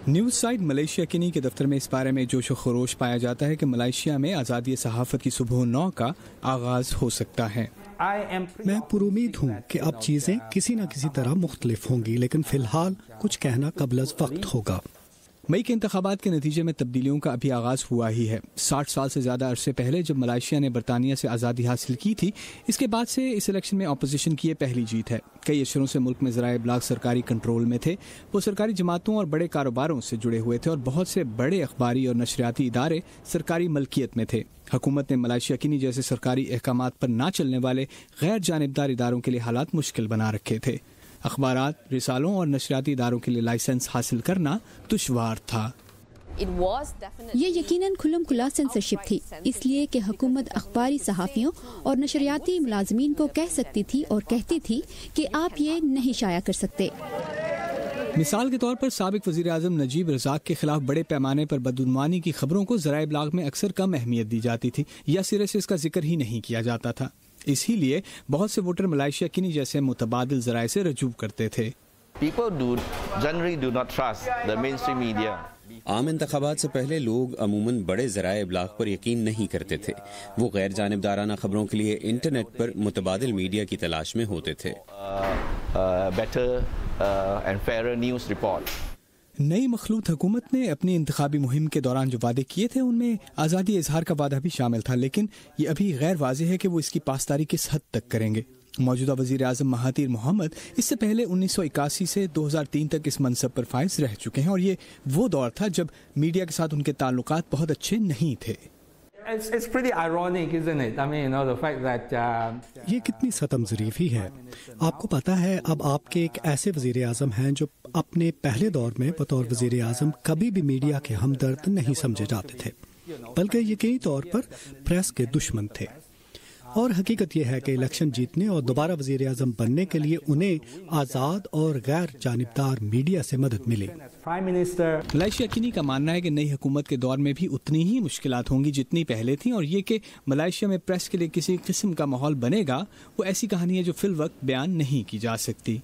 News site Malaysia کنی کے دفتر میں اس بارے میں جوش و خروش پایا جاتا ہے کہ ملائیشیا میں آزادی صحافت کی صبح 9 کا آغاز ہو سکتا ہے۔ میں پرامید ہوں کہ اب چیزیں کسی نہ کسی طرح مختلف ہوں گی، لیکن فی الحال کچھ کہنا قبل از وقت ہوگا۔ مئی کے انتخابات کے نتیجے میں تبدیلیوں کا ابھی آغاز ہوا ہی ہے۔ 60 سال سے زیادہ عرصے پہلے جب ملائیشیا نے برطانیہ سے آزادی حاصل کی تھی، اس کے بعد سے اس الیکشن میں اپوزیشن کی یہ پہلی جیت ہے۔ کئی اشروں سے ملک میں ذرائع ابلاغ سرکاری کنٹرول میں تھے، وہ سرکاری جماعتوں اور بڑے کاروباروں سے جڑے ہوئے تھے، اور بہت سے بڑے اخباری اور نشریاتی ادارے سرکاری ملکیت میں تھے۔ حکومت نے ملائیشیا کنی جیسے سرکاری احکامات پر نہ چلنے والے غیر جانبدار اداروں کے لیے حالات مشکل بنا رکھے تھے۔ اخبارات، رسالوں اور نشریاتی اداروں کے لیے لائسنس حاصل کرنا دشوار تھا۔ یہ یقیناً کھلم کھلا سینسرشپ تھی، اس لیے کہ حکومت اخباری صحافیوں اور نشریاتی ملازمین کو کہہ سکتی تھی اور کہتی تھی کہ آپ یہ نہیں شائع کر سکتے۔ مثال کے طور پر سابق وزیر اعظم نجیب رزاق کے خلاف بڑے پیمانے پر بدعنوانی کی خبروں کو ذرائع ابلاغ میں اکثر کم اہمیت دی جاتی تھی یا سرے سے اس کا ذکر ہی نہیں کیا جاتا تھا۔ اسی لیے بہت سے ووٹر ملائیشیا کنی جیسے متبادل ذرائع سے رجوع کرتے تھے۔ عام انتخابات سے پہلے لوگ عموماً بڑے ذرائع ابلاغ پر یقین نہیں کرتے تھے، وہ غیر جانبدارانہ خبروں کے لیے انٹرنیٹ پر متبادل میڈیا کی تلاش میں ہوتے تھے۔ نئی مخلوط حکومت نے اپنی انتخابی مہم کے دوران جو وعدے کیے تھے ان میں آزادی اظہار کا وعدہ بھی شامل تھا، لیکن یہ ابھی غیر واضح ہے کہ وہ اس کی پاسداری کس حد تک کریں گے۔ موجودہ وزیر اعظم مہاتیر محمد اس سے پہلے 1981 سے 2003 تک اس منصب پر فائز رہ چکے ہیں، اور یہ وہ دور تھا جب میڈیا کے ساتھ ان کے تعلقات بہت اچھے نہیں تھے۔ یہ کتنی ستم ظریفی ہے۔ آپ کو پتا ہے اب آپ کے ایک ایسے وزیر اعظم ہیں جو اپنے پہلے دور میں بطور وزیر اعظم کبھی بھی میڈیا کے ہمدرد نہیں سمجھے جاتے تھے، بلکہ یقینی طور پر پریس کے دشمن تھے۔ اور حقیقت یہ ہے کہ الیکشن جیتنے اور دوبارہ وزیر اعظم بننے کے لیے انہیں آزاد اور غیر جانبدار میڈیا سے مدد ملی۔ ملائیشیا کنی کا ماننا ہے کہ نئی حکومت کے دور میں بھی اتنی ہی مشکلات ہوں گی جتنی پہلے تھیں، اور یہ کہ ملائیشیا میں پریس کے لیے کسی قسم کا ماحول بنے گا، وہ ایسی کہانی ہے جو فی الوقت بیان نہیں کی جا سکتی۔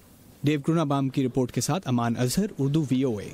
ڈیو گرونا بام کی رپورٹ کے ساتھ امان اظہر، اردو VOA۔